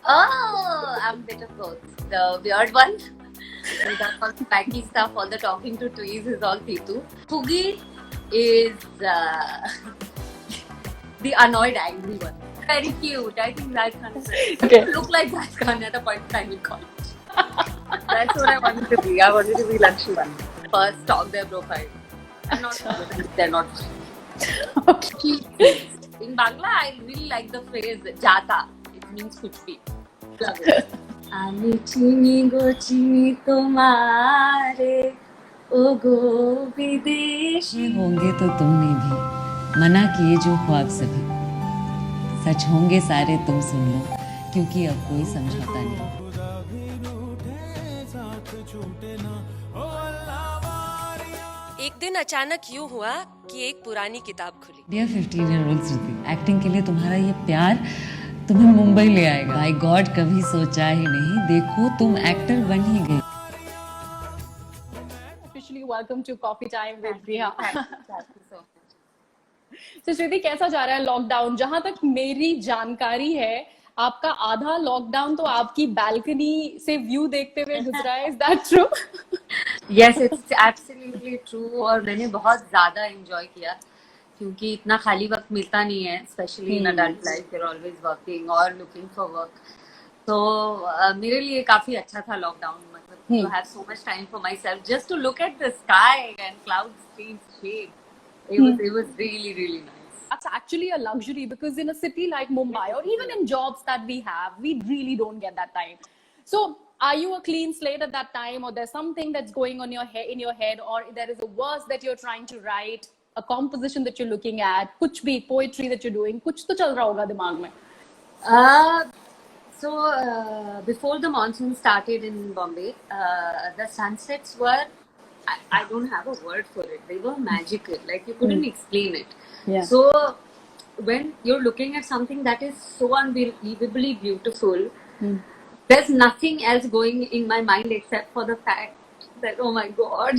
Oh, I'm bit of both. The weird one, with all the wacky stuff, all the talking to trees is all Pitu. Poogie is the annoyed, angry one. Very cute. I think Raj Khan is very cute. Okay. Look like Raj Khan at a point in time in college. That's what I wanted to be. I wanted to be Lakshmi one. First, stalk their profile. I'm not sure they're not. Okay. In Bangla, I really like the phrase "jata." It means kuch bhi. Love it. আমি চিনি গো চিনি তোমারে ओ गो विदेशी होंगे तो तुमने भी मना किए जो ख्वाब सभी सच होंगे सारे तुम सुन लो क्योंकि अब कोई समझौता नहीं एक दिन अचानक यूं हुआ कि एक पुरानी किताब खुली। डियर 15-year-old श्रुति, एक्टिंग के लिए तुम्हारा ये प्यार तुम्हें मुंबई ले आएगा। बाय गॉड, कभी सोचा ही नहीं, देखो तुम एक्टर बन ही गई। Officially welcome to Coffee Time with Priya. Thank you so much. तो श्रुति, कैसा जा रहा है लॉकडाउन? जहां तक मेरी जानकारी है, आपका आधा लॉकडाउन तो आपकी बालकनी से व्यू देखते हुए गुजरा है. Is that true? Yes, it's absolutely true. और मैंने बहुत ज़्यादा enjoy किया क्योंकि इतना खाली वक्त मिलता नहीं है, especially in adult life. You're always working or looking for work. So मेरे लिए काफी अच्छा था लॉकडाउन. मतलब to have so much time for myself, just to look at the sky and clouds change shape. It was really, really nice. That's actually a luxury because in a city like Mumbai or even in jobs that we have, we really don't get that time. So are you a clean slate at that time, or there's something that's going on in your head, or there is a verse that you're trying to write, a composition that you're looking at, kuch bhi poetry that you're doing, kuch to chal raha hoga dimag mein? So before the monsoon started in Bombay, the sunsets were, I don't have a word for it. They were magical. Like you couldn't explain it. Yeah. So when you're looking at something that is so unbelievably beautiful, there's nothing else going in my mind except for the fact that, oh my God,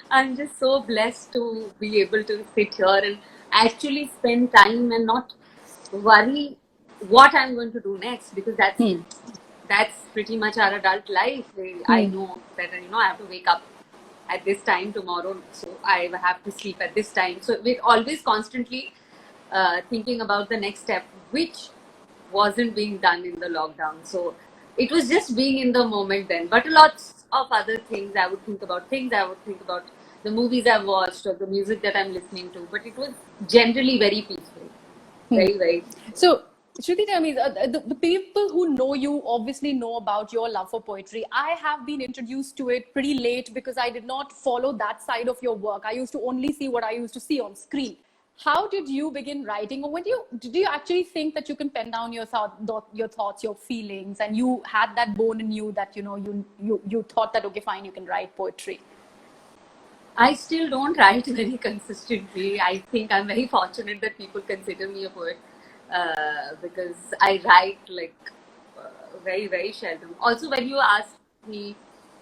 I'm just so blessed to be able to sit here and actually spend time and not worry what I'm going to do next, because that's pretty much our adult life. I know that I have to wake up at this time tomorrow, so I have to sleep at this time. So we're always constantly thinking about the next step, which wasn't being done in the lockdown. So it was just being in the moment then. But lots of other things I would think about. The movies I've watched or the music that I'm listening to. But it was generally very peaceful. Very, very. So, Shruti, tell me, the people who know you obviously know about your love for poetry. I have been introduced to it pretty late because I did not follow that side of your work. I used to only see what I used to see on screen. How did you begin writing, or did you actually think that you can pen down your thoughts, your feelings, and you had that bone in you that you thought that, okay, fine, you can write poetry? I still don't write very consistently. I think I'm very fortunate that people consider me a poet because I write very, very seldom. Also, when you ask me,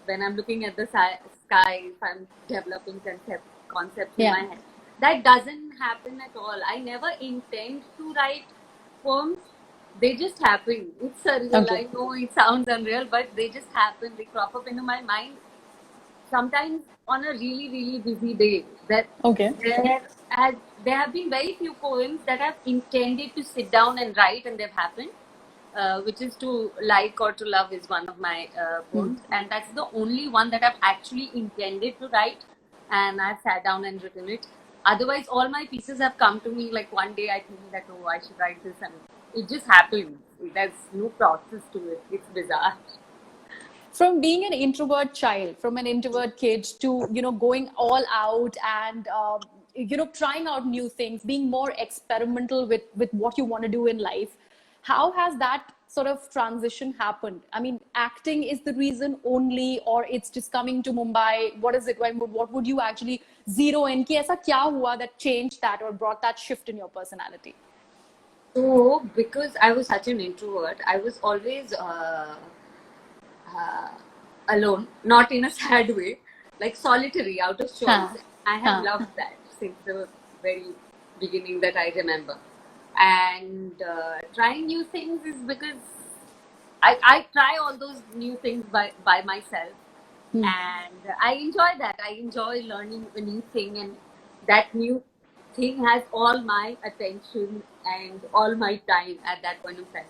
when I'm looking at the sky, if I'm developing concepts in my head, that doesn't happen at all. I never intend to write poems. They just happen. It's surreal. Okay. I know it sounds unreal, but they just happen. They crop up into my mind. Sometimes on a really, really busy day, that there have been very few poems that I've intended to sit down and write, and they've happened. Which is To Like or To Love is one of my poems, and that's the only one that I've actually intended to write, and I've sat down and written it. Otherwise, all my pieces have come to me like one day I think that, oh, I should write this, and it just happens. There's no process to it. It's bizarre. From being an introvert child, from an introvert kid to, going all out and, trying out new things, being more experimental with what you want to do in life, how has that sort of transition happened? I mean, acting is the reason only, or it's just coming to Mumbai? What is it? What would you actually zero in? Ki aisa kya hua that changed that or brought that shift in your personality? So, because I was such an introvert, I was always alone, not in a sad way, like solitary, out of choice. I have loved that since the very beginning that I remember. And trying new things is because I try all those new things by myself, and I enjoy that. I enjoy learning a new thing, and that new thing has all my attention and all my time at that point of time.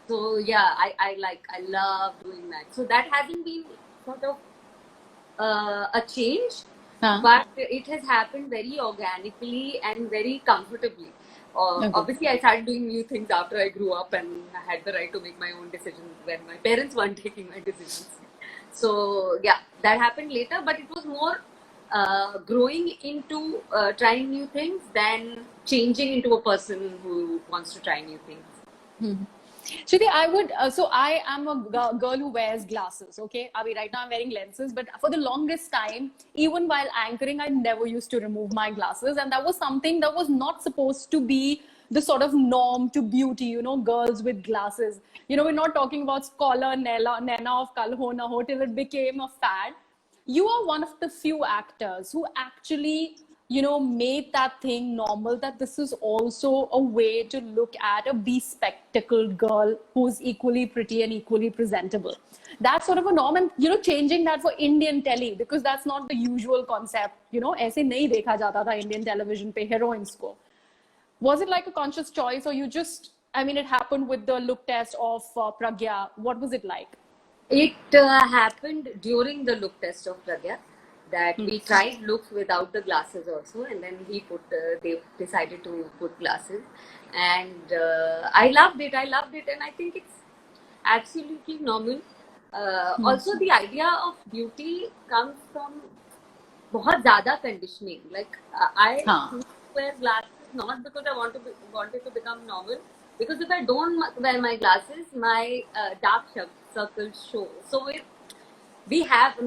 So yeah, I love doing that. So that hasn't been sort of a change, Huh. but it has happened very organically and very comfortably. Okay. Obviously, I started doing new things after I grew up and I had the right to make my own decisions when my parents weren't taking my decisions. So yeah, that happened later, but it was more growing into trying new things than changing into a person who wants to try new things. Shruti, I would, so I am a girl who wears glasses, okay? I mean, right now I'm wearing lenses, but for the longest time, even while anchoring, I never used to remove my glasses. And that was something that was not supposed to be the sort of norm to beauty, you know, girls with glasses. You know, we're not talking about scholar Nena of Kal Ho Na Ho till it became a fad. You are one of the few actors who actually, you know, made that thing normal, that this is also a way to look at a bespectacled girl who's equally pretty and equally presentable. That's sort of a norm, and you know, changing that for Indian telly, because that's not the usual concept. You know, ऐसे नहीं देखा जाता था Indian television पे heroines को. Was it like a conscious choice, or you just, I mean, it happened with the look test of Pragya? What was it like? It happened during the look test of Pragya that we tried looks without the glasses also, and then they decided to put glasses, and I loved it. I loved it, and I think it's absolutely normal. Also, the idea of beauty comes from बहुत ज़्यादा conditioning. Like I हाँ. wear glasses not because I wanted to become normal, because if I don't wear my glasses, my dark circles show. So we have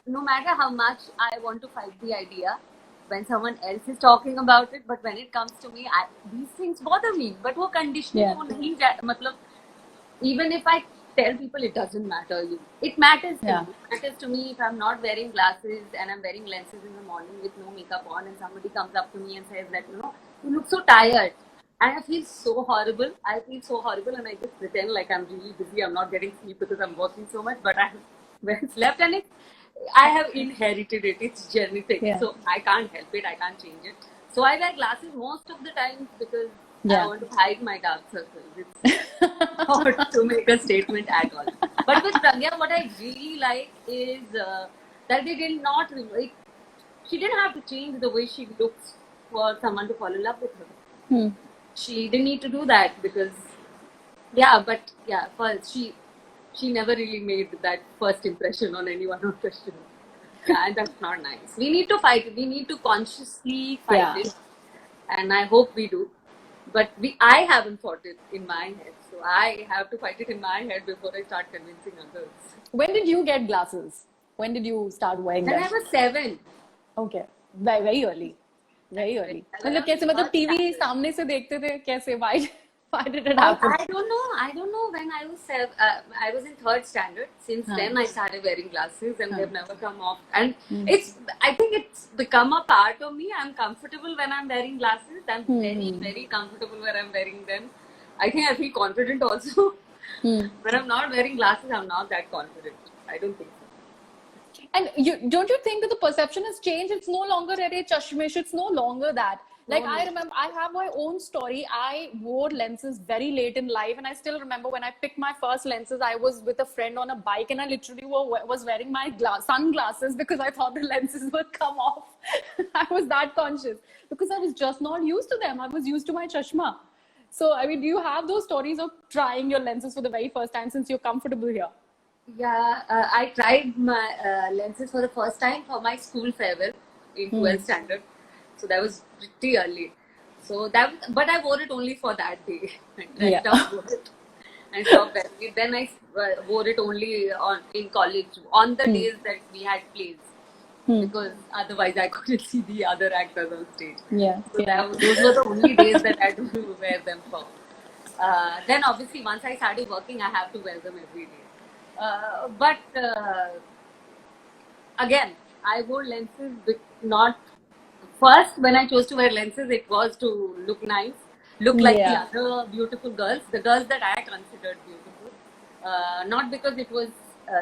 no matter how much I want to fight the idea when someone else is talking about it, but when it comes to me, these things bother me. But वो conditioning Yeah. वो नहीं मतलब even if I tell people, it doesn't matter. It matters to Yeah. me. It matters to me if I'm not wearing glasses and I'm wearing lenses in the morning with no makeup on, and somebody comes up to me and says that, you look so tired. And I feel so horrible. I feel so horrible, and I just pretend like I'm really busy. I'm not getting sleep because I'm working so much, but I haven't slept, and I have inherited it. It's genetic. Yeah. So I can't help it. I can't change it. So I wear glasses most of the time because I Yeah. want to hide my dark circles. It's not to make a statement at all. But with Pragya, what I really like is that they did not like. She didn't have to change the way she looks for someone to fall in love with her. She didn't need to do that because, first she never really made that first impression on anyone on the show. And that's not nice. We need to fight it. We need to consciously fight Yeah. it, and I hope we do. But I haven't fought it in my head, so I have to fight it in my head before I start convincing others. When did you get glasses? When did you start wearing When them? I was 7, Okay, very early, very early. मतलब कैसे, मतलब TV सामने से देखते थे कैसे? Why did it happen? I don't know. I don't know when I was 7. I was in 3rd standard. Since then, I started wearing glasses, and they've never come off. And I think it's become a part of me. I'm comfortable when I'm wearing glasses. I'm very, very comfortable when I'm wearing them. I think I feel confident also. When I'm not wearing glasses, I'm not that confident. I don't think so. And don't you think that the perception has changed? It's no longer a chashmish. It's no longer that. Like, I remember, I have my own story. I wore lenses very late in life, and I still remember when I picked my first lenses, I was with a friend on a bike, and I literally was wearing my sunglasses because I thought the lenses would come off. I was that conscious because I was just not used to them. I was used to my chashma. So, I mean, do you have those stories of trying your lenses for the very first time since you're comfortable here? Yeah, I tried my lenses for the first time for my school farewell in 12th standard. So that was pretty early. So but I wore it only for that day. I stopped wearing it and stopped wearing it. Then I wore it only in college on the days that we had plays, because otherwise I couldn't see the other actors on stage. Yeah. So those were the only days that I had to wear them for. Then obviously once I started working, I have to wear them every day. But again, I wore lenses not first. When I chose to wear lenses, it was to look nice, look like the other beautiful girls, the girls that I considered beautiful. not because it was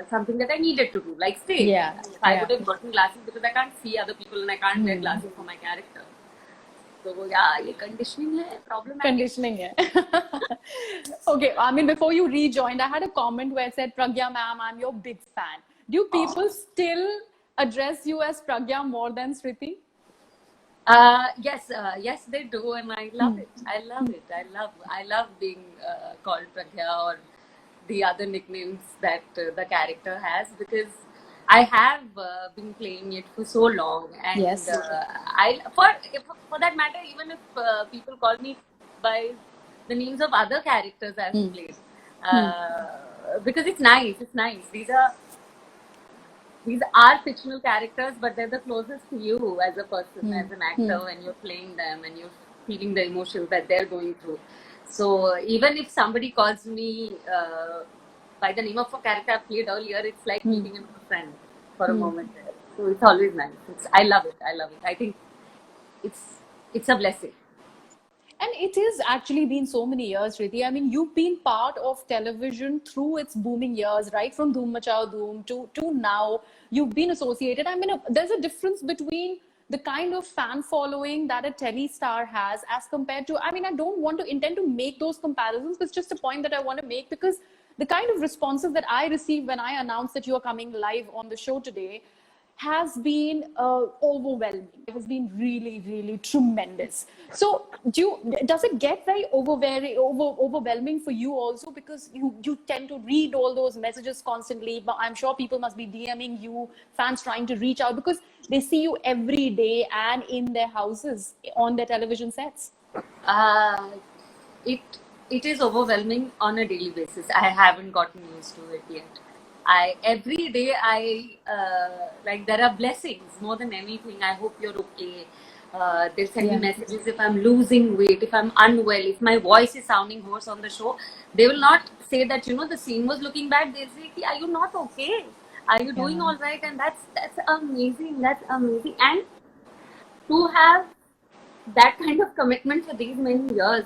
something that I needed to do, like stage. Yeah, If I yeah. would have gotten glasses because I can't see other people and I can't wear glasses for my character. So yeah, ये conditioning है, problematic. Conditioning hai. Okay, I mean, before you rejoined, I had a comment where it said, Pragya ma'am, I'm your big fan. Do people still address you as Pragya more than Sriti? Yes, they do, and I love it. I love it. I love being called Pragya or the other nicknames that the character has, because I have been playing it for so long, and Yes. For that matter, even if people call me by the names of other characters I've played, because it's nice. It's nice. These are fictional characters, but they're the closest to you as a person, as an actor, when you're playing them and you're feeling the emotions that they're going through. So even if somebody calls me by the name of a character I've played earlier, it's like meeting a friend for a moment. So it's always nice. I love it. I love it. I think it's a blessing. And it is actually been so many years, Sriti. I mean, you've been part of television through its booming years, right? From Dhoom Machao Dhoom to now. You've been associated. I mean, there's a difference between the kind of fan following that a telestar has as compared to, I mean, I don't want to intend to make those comparisons. It's just a point that I want to make, because the kind of responses that I received when I announced that you are coming live on the show today has been overwhelming. It has been really, really tremendous. So, does it get very overwhelming for you also, because you tend to read all those messages constantly? But I'm sure people must be DMing you, fans trying to reach out, because they see you every day and in their houses, on their television sets. It is overwhelming on a daily basis. I haven't gotten used to it yet. Every day like, there are blessings more than anything. I hope you're okay. They send me messages if I'm losing weight, if I'm unwell, if my voice is sounding hoarse on the show. They will not say that the scene was looking bad. They say, are you not okay? Are you doing all right? And that's amazing. That's amazing. And to have that kind of commitment for these many years,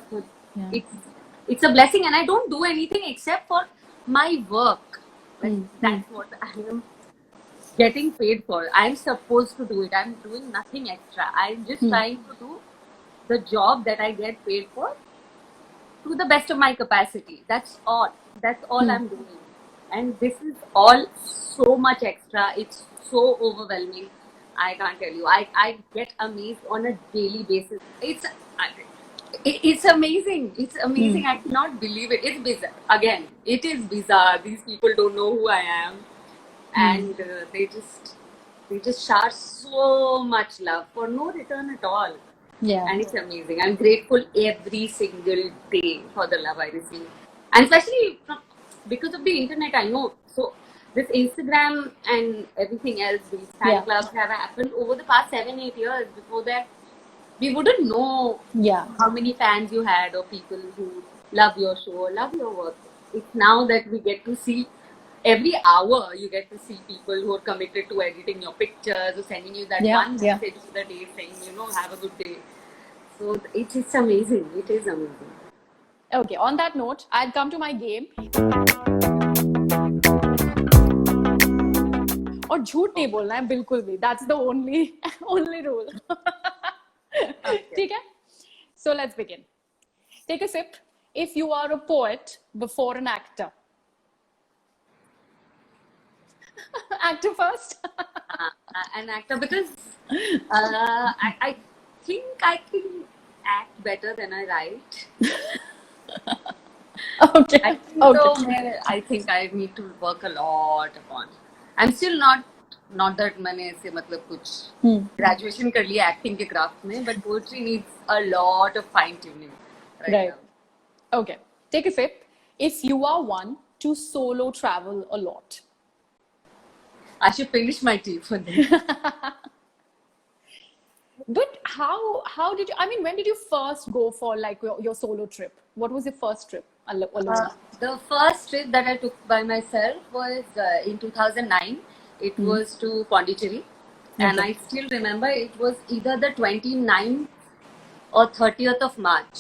it's a blessing. And I don't do anything except for my work. That's what I am getting paid for. I'm supposed to do it. I'm doing nothing extra. I'm just trying to do the job that I get paid for to the best of my capacity. That's all. That's all I'm doing. And this is all so much extra. It's so overwhelming. I can't tell you. I get amazed on a daily basis. It's amazing. It's amazing. I cannot believe it. It's bizarre. Again, it is bizarre. These people don't know who I am, and they just shower so much love for no return at all. Yeah. And it's amazing. I'm grateful every single day for the love I receive, and especially because of the internet. I know. So this Instagram and everything else, these fan clubs have happened over the past 7-8 years. Before that, we wouldn't know how many fans you had or people who love your show, love your work. It's now that we get to see every hour, you get to see people who are committed to editing your pictures or sending you that one message of the day saying, have a good day. So it's amazing. It is amazing. Okay, on that note, I'll come to my game. और झूठ नहीं बोलना है बिल्कुल भी. That's the only rule. ठीक है? So let's begin. Take a sip. If you are a poet before an actor. Actor first. An actor, because I think I can act better than I write. Okay. I think I need to work a lot upon. I'm still not that मैंने ऐसे मतलब कुछ graduation कर लिया acting के craft में, but poetry needs a lot of fine tuning. Right. Now. Okay. Take a sip. If you are one to solo travel a lot. I should finish my tea for this. But how did you? I mean, when did you first go for like your solo trip? What was your first trip alone? The first trip that I took by myself was in 2009. It was to Pondicherry, and I still remember it was either the 29th or 30th of March.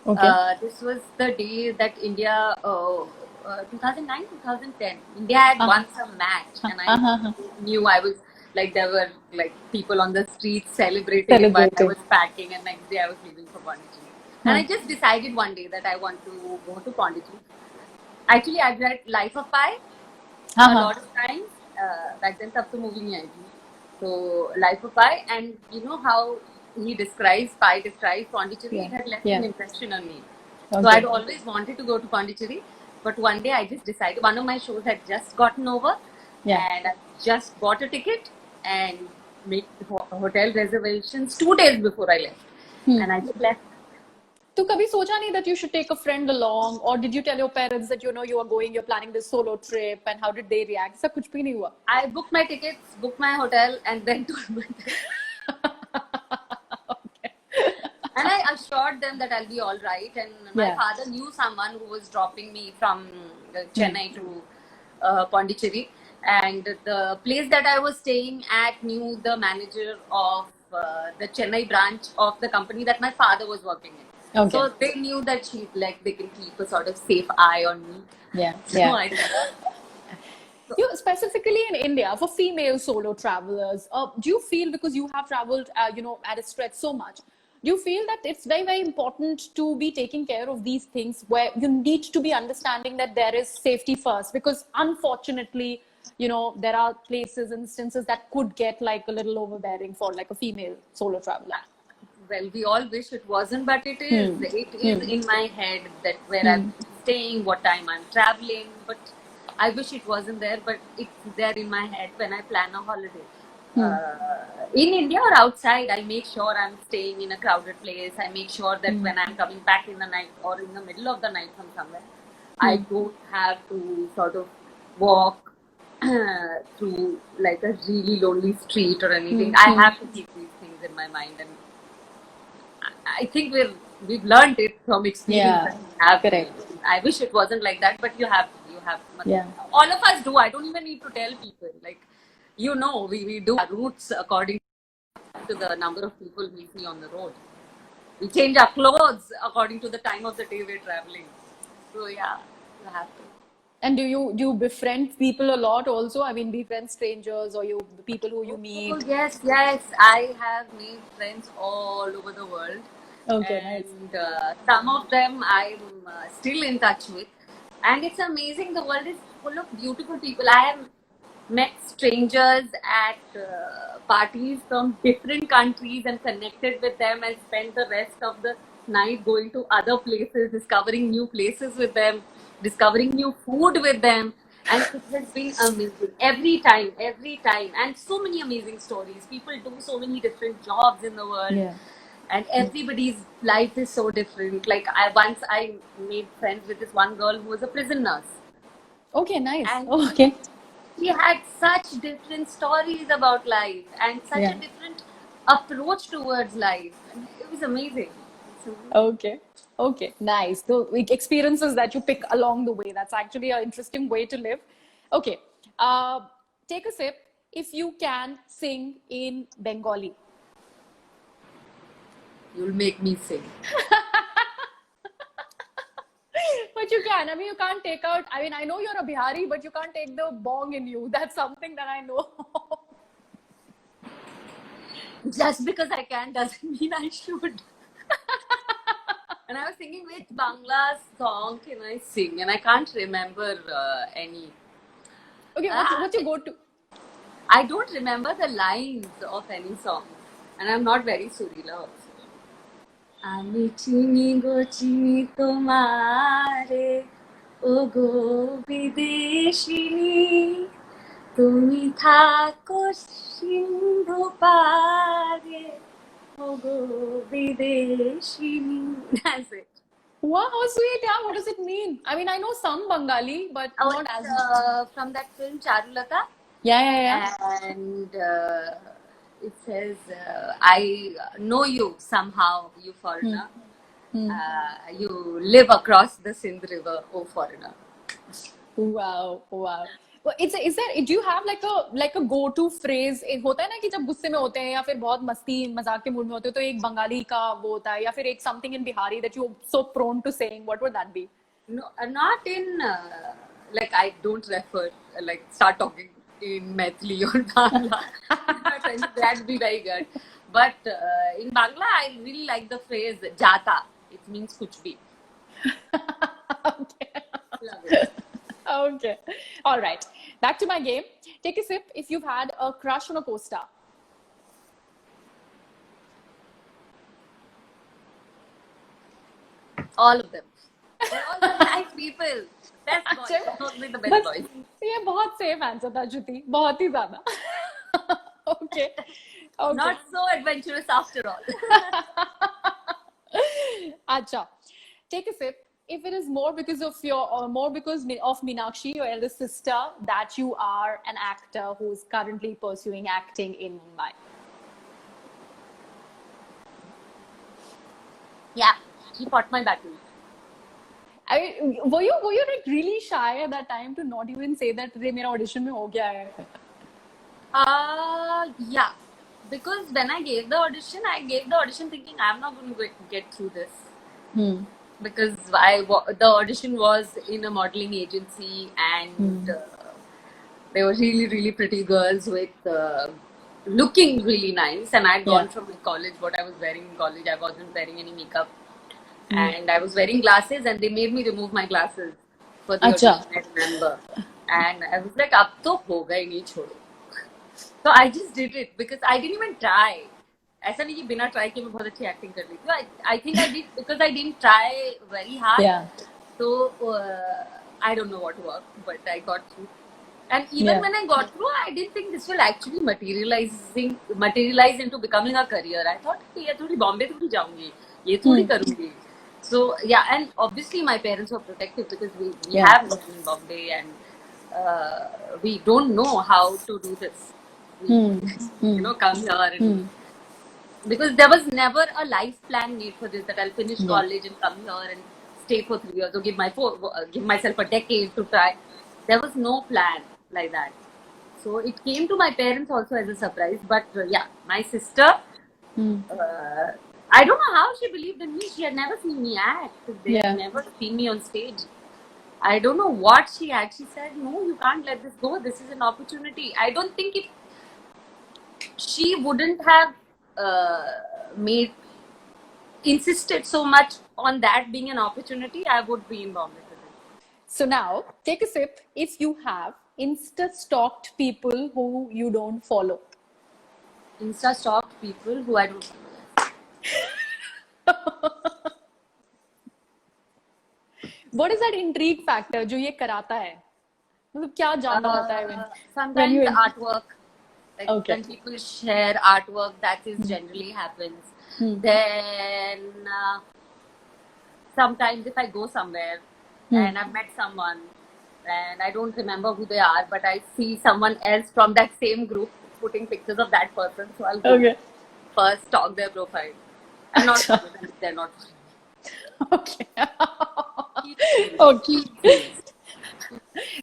Okay. This was the day that India 2009, 2010. India had won some match, and I knew I was like there were like people on the streets celebrating it while I was packing, and next day I was leaving for Pondicherry. And I just decided one day that I want to go to Pondicherry. Actually, I've read Life of Pi a lot of times. Back then, तब तो movie नहीं आई थी. So Life of Pi, and you know how he describes Pondicherry. It had left an impression on me. So I'd always wanted to go to Pondicherry, but one day I just decided. One of my shows had just gotten over, and I just bought a ticket and made hotel reservations 2 days before I left, and I just left. तो कभी सोचा नहीं that you should take a friend along, or did you tell your parents that you know you are going, you're planning this solo trip, and how did they react? ऐसा कुछ भी नहीं हुआ? I booked my tickets, booked my hotel, and then told my Okay. And I assured them that I'll be all right. And my father knew someone who was dropping me from Chennai to Pondicherry, and the place that I was staying at knew the manager of the Chennai branch of the company that my father was working in. Okay. So they knew that they can keep a sort of safe eye on me. So I You specifically in India for female solo travelers, do you feel, because you have traveled, at a stretch so much, do you feel that it's very, very important to be taking care of these things where you need to be understanding that there is safety first? Because unfortunately, there are places, instances that could get like a little overbearing for like a female solo traveler. Well, we all wish it wasn't, but it is. It is in my head that where I'm staying, what time I'm traveling, but I wish it wasn't there, but it's there in my head when I plan a holiday. In India or outside, I make sure I'm staying in a crowded place. I make sure that when I'm coming back in the night or in the middle of the night from somewhere, I don't have to sort of walk through like a really lonely street or anything. I have to keep these things in my mind, and I think we've learned it from experience. Correct. I wish it wasn't like that, but you have. All of us do. I don't even need to tell people. Like, we do our routes according to the number of people we see on the road. We change our clothes according to the time of the day we're traveling. So yeah, you have to. And do you befriend people a lot also? I mean, befriend strangers or the people who you meet? Oh, yes. I have made friends all over the world. Okay, and some of them I'm still in touch with. And it's amazing. The world is full of beautiful people. I have met strangers at parties from different countries and connected with them and spent the rest of the night going to other places, discovering new places with them, discovering new food with them. And it has been amazing every time. And so many amazing stories. People do so many different jobs in the world. And everybody's life is so different. Like once I made friends with this one girl who was a prison nurse. Okay, nice. And okay. She had such different stories about life and such a different approach towards life. And it was amazing. Okay, nice. The experiences that you pick along the way, that's actually an interesting way to live. Okay, take a sip. If you can sing in Bengali. You'll make me sing. But you can. I mean, you can't take out. I mean, I know you're a Bihari, but you can't take the bong in you. That's something that I know. Just because I can doesn't mean I should. And I was thinking, which Bangla song can I sing? And I can't remember any. Okay, what's your go-to? I don't remember the lines of any song. And I'm not very Surila also. আমি চিনি গো চিনি তোমারে ও গো বিদেশিনী তুমি থাকো সিন্ধু পারে ও গো বিদেশিনী. That's it. Wow, how sweet. Yeah, what does it mean? I mean, I know some Bengali, but not as much. From that film Charulata. Yeah. And it says, I know you somehow, you foreigner. You live across the Sindh River, oh foreigner. Wow. Well, is there? Do you have like a go-to phrase? होता है ना कि जब गुस्से में होते हैं या फिर बहुत मस्ती मजाक के मूड में होते हो तो एक बंगाली का वो होता है या फिर एक something in Bihari that you're so prone to saying. What would that be? No, not in like I don't refer like start talking in Maithili or Bangla. My friends, that'd be very good. But in Bangla, I really like the phrase "jata." It means kuch bhi. Okay. Love it. Okay. All right. Back to my game. Take a sip if you've had a crush on a co-star. All of them. They're all the nice people. Best boys. अच्छा, Totally the best बस boys. ये बहुत safe answer था श्रुति, बहुत ही ज्यादा. Okay. Okay. Not so adventurous after all. Acha. Take a sip. If it is more because of more because of Meenakshi, your elder sister, that you are an actor who is currently pursuing acting in Mumbai. Yeah, she fought my battle. I mean, were you like really shy at that time to not even say that "Re, मेरा audition में हो गया है"? Yeah, because when I gave the audition thinking I'm not going to get through this. Because the audition was in a modeling agency and they were really pretty girls with looking really nice, and I'd gone from college, what I was wearing in college, I wasn't wearing any makeup and I was wearing glasses and they made me remove my glasses for the Acha. audition, I remember. And I was like, ab to hoga hi nahi chodo. So I just did it because I didn't even try. ऐसा नहीं कि बिना try किए मैं बहुत अच्छी acting कर ली थी. I think I did because I didn't try very hard. Yeah. So I don't know what worked, but I got through. And even when I got through, I didn't think this will actually materialize into becoming a career. I thought कि ये थोड़ी बॉम्बे थोड़ी जाऊंगी, ये थोड़ी करूंगी. So yeah, and obviously my parents were protective because we have lived in Bombay and we don't know how to do this. You know, come here and because there was never a life plan made for this, that I'll finish college and come here and stay for 3 years or give myself a decade to try. There was no plan like that. So it came to my parents also as a surprise. But yeah, my sister, I don't know how she believed in me. She had never seen me act. They had never seen me on stage. I don't know what she had. She said, "No, you can't let this go. This is an opportunity." I don't think she wouldn't have insisted so much on that being an opportunity, I would be in Bombay today. So now, take a sip if you have Insta stalked people who you don't follow. Insta stalked people who I don't follow. What is that intrigue factor जो ये कराता है? मतलब क्या जानना होता है when Sometimes you artwork. Like when people share artwork, that is generally happens. Then sometimes if I go somewhere and I've met someone and I don't remember who they are, but I see someone else from that same group putting pictures of that person, so I'll go first stalk their profile and not follow them if they're not. Okay.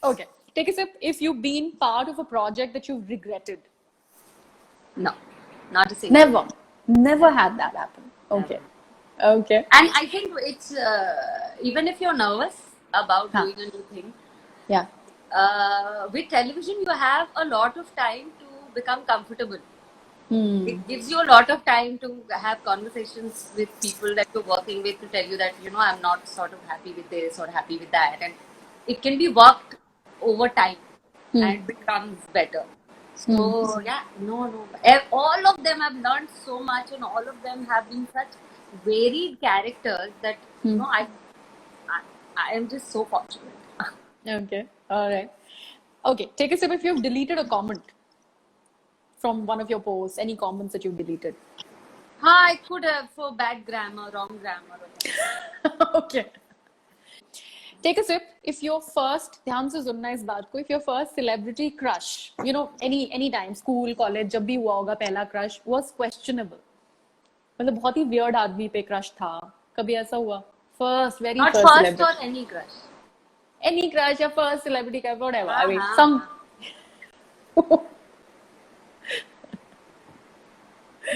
Okay. Take a sip if you've been part of a project that you've regretted. No, not a single. Never had that happen. Okay. Okay. And I think it's even if you're nervous about doing a new thing, with television you have a lot of time to become comfortable. It gives you a lot of time to have conversations with people that you're working with to tell you that, you know, I'm not sort of happy with this or happy with that, and it can be worked over time and becomes better. So yeah, no. All of them have learned so much, and all of them have been such varied characters that you know I am just so fortunate. Okay. All right. Okay. Take a sip if you've deleted a comment from one of your posts. Any comments that you've deleted? I could have for bad grammar, wrong grammar. Okay. Take a sip if your first, ध्यान से सुनना इस बात को, if your first celebrity crush, you know, any time, school, college, जब भी हुआ होगा पहला crush was questionable. मतलब बहुत ही weird आदमी पे crush था. कभी ऐसा हुआ? First, very Not first first celebrity. or any crush. Any crush or first celebrity crush, whatever. I mean, some.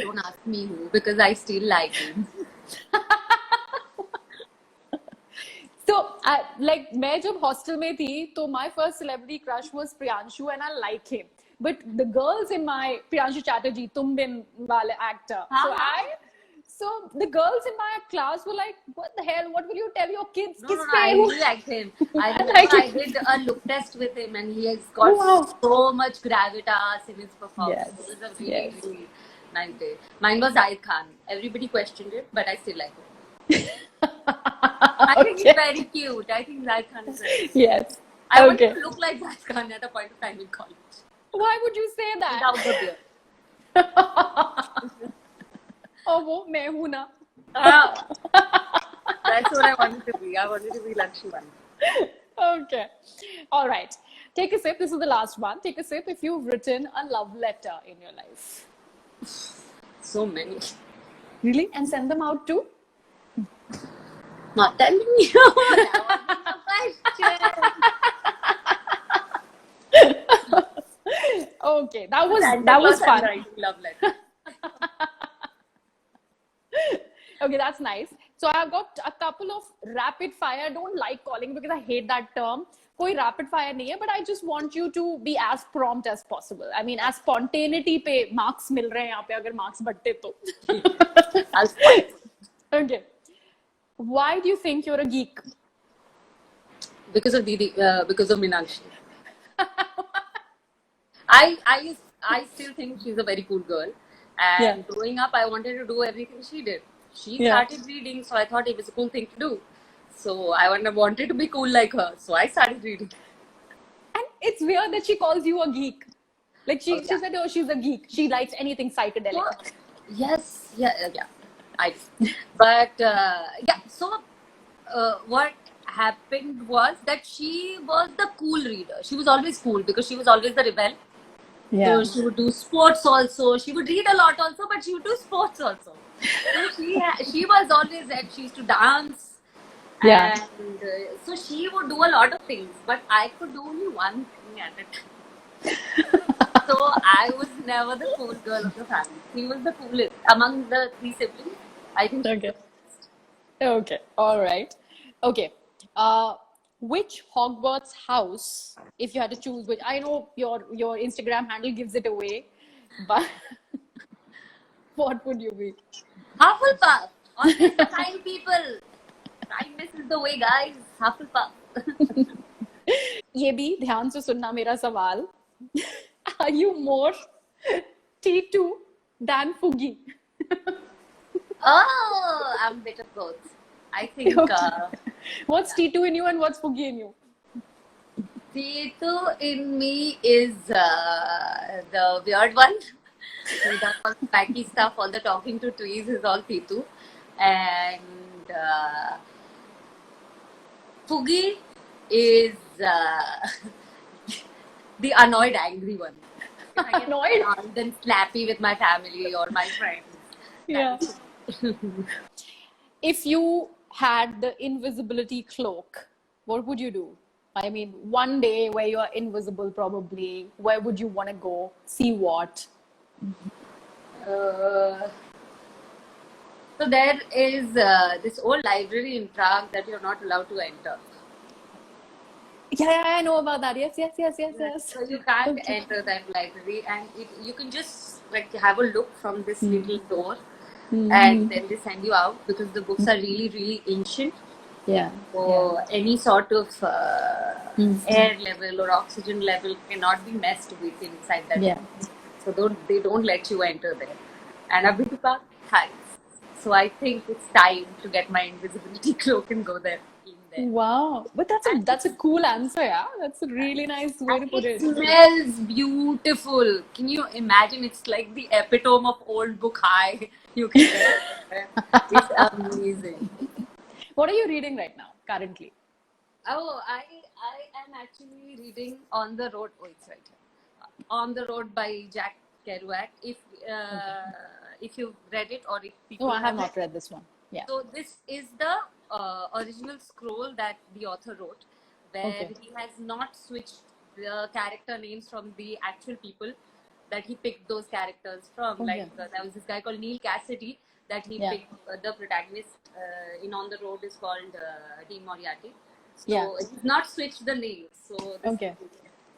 Don't ask me who, because I still like him. So, like, मैं जब hostel में थी, तो my first celebrity crush was Priyanshu, and I like him. But the girls in my Priyanshu Chatterjee, Tumbin wale actor. So the girls in my class were like, "What the hell? What will you tell your kids? No, Kiss no, no, I me?" really liked him. I I remember like I it. did a look test with him, and he has got Wow. so much gravitas in his performance. Yes. It was a really, Yes. really nice day. Mine was Zahid Khan. Everybody questioned it, but I still like him. I think he's Okay. very cute. I think Zahid Khan is very cute. Yes. I wanted Okay. to look like Zahid Khan at a point of time in college. Why would you say that? Without the beard. Oh, वो मैं हूँ ना. Ah, that's what I wanted to be. I wanted to be Lakshman. Okay. All right. Take a sip. This is the last one. Take a sip if you've written a love letter in your life. So many. Really? And send them out too? Not telling you. That wasn't the question. Okay. That was Santa that was Claus and fun. writing love letter. Okay, that's nice. So I've got a couple of rapid fire. I don't like calling because I hate that term. कोई rapid fire नहीं है, but I just want you to be as prompt as possible. I mean, as spontaneity पे marks मिल रहे हैं यहाँ पे अगर marks बढ़ते तो. I'll spoil. Okay. Why do you think you're a geek? Because of Didi, because of Meenakshi. I still think she's a very cool girl. And Yeah. growing up, I wanted to do everything she did. She Yeah. started reading, so I thought it was a cool thing to do. So I wanted to be cool like her. So I started reading. And it's weird that she calls you a geek. Like she yeah. said, oh, she's a geek. She likes anything psychedelic. Well, yes, yeah. I do. But yeah, so what happened was that she was the cool reader. She was always cool because she was always the rebel. So she would do sports also. She would read a lot also, but she would do sports also. So she was always there. She used to dance. Yeah. And so she would do a lot of things, but I could do only one thing at a time. So I was never the cool girl of the family. She was the coolest among the three siblings. I think. Okay. Okay. All right. Okay. Which Hogwarts house, if you had to choose, which I know your Instagram handle gives it away, but what would you be? Hufflepuff. Always the kind people. Kindness is the way, guys. Hufflepuff. ये भी ध्यान से सुनना मेरा सवाल. Are you more T2 than Fugi? Oh, I'm a bit of both. I think What's T2 in you and what's Fugi in you? Titu in me is the weird one. He does all the wacky stuff, all the talking to trees is all Titu. And Fugi is the annoyed, angry one. If I get Annoyed? then slappy with my family or my friends. Yeah. If you had the invisibility cloak, what would you do? I mean, one day where you're invisible, probably, where would you want to go? See what? So there is this old library in Prague that you're not allowed to enter. Yeah, I know about that. Yes. So you can't enter that library, and you can just like have a look from this little door, and then they send you out because the books are really, really ancient. Yeah. So any sort of air level or oxygen level cannot be messed with inside that. Yeah. So they don't let you enter there. And I've been to Park twice. So I think it's time to get my invisibility cloak and go there. In there. Wow. But that's a cool answer, yeah. That's a really nice way to put It it. smells beautiful. Can you imagine? It's like the epitome of old book high. You can get it. It's amazing. What are you reading right now, currently? Oh, I am actually reading On the Road. Oh, it's right here. On the Road by Jack Kerouac. If you've read it or if people No, I have haven't. not read this one. Yeah. So this is the original scroll that the author wrote, where Okay. he has not switched the character names from the actual people that he picked those characters from. Okay. Like there was this guy called Neil Cassidy, that he Yeah. picked. The protagonist in On the Road is called Dean Moriarty. So Yeah. he's not switched the names. So this Okay. is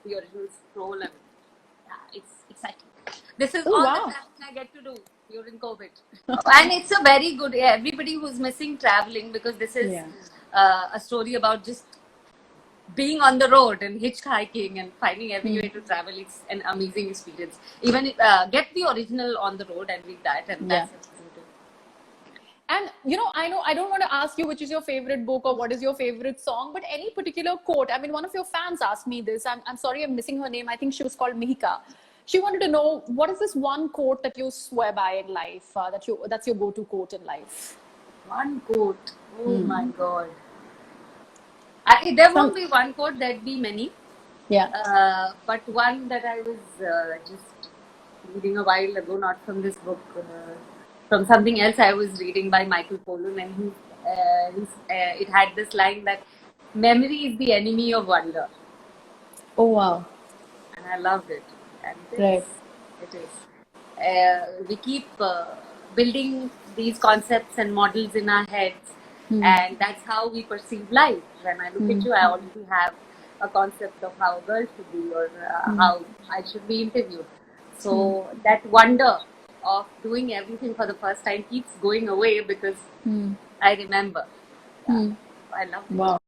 the original role, and it's exciting. This is Oh, all wow. the traveling I get to do during COVID, and it's a very good. Everybody who's missing traveling, because this is Yeah. a story about just being on the road and hitchhiking and finding every way to travel. It's an amazing experience. Even get the original On the Road and read that, and Yeah. that's amazing too. And I know I don't want to ask you which is your favorite book or what is your favorite song, but any particular quote. I mean, one of your fans asked me this. I'm sorry, I'm missing her name. I think she was called Mihika. She wanted to know what is this one quote that you swear by in life, that's your go-to quote in life. One quote. Oh my God. There won't be one quote. There'd be many. Yeah. But one that I was just reading a while ago, not from this book, from something else I was reading by Michael Pollan, and it had this line that memory is the enemy of wonder, Oh wow. and I loved it. And Right. it is. We keep building these concepts and models in our heads, and that's how we perceive life. When I look at you, I already have a concept of how a girl should be, or how I should be interviewed. So that wonder of doing everything for the first time keeps going away because I remember. I love it. Wow.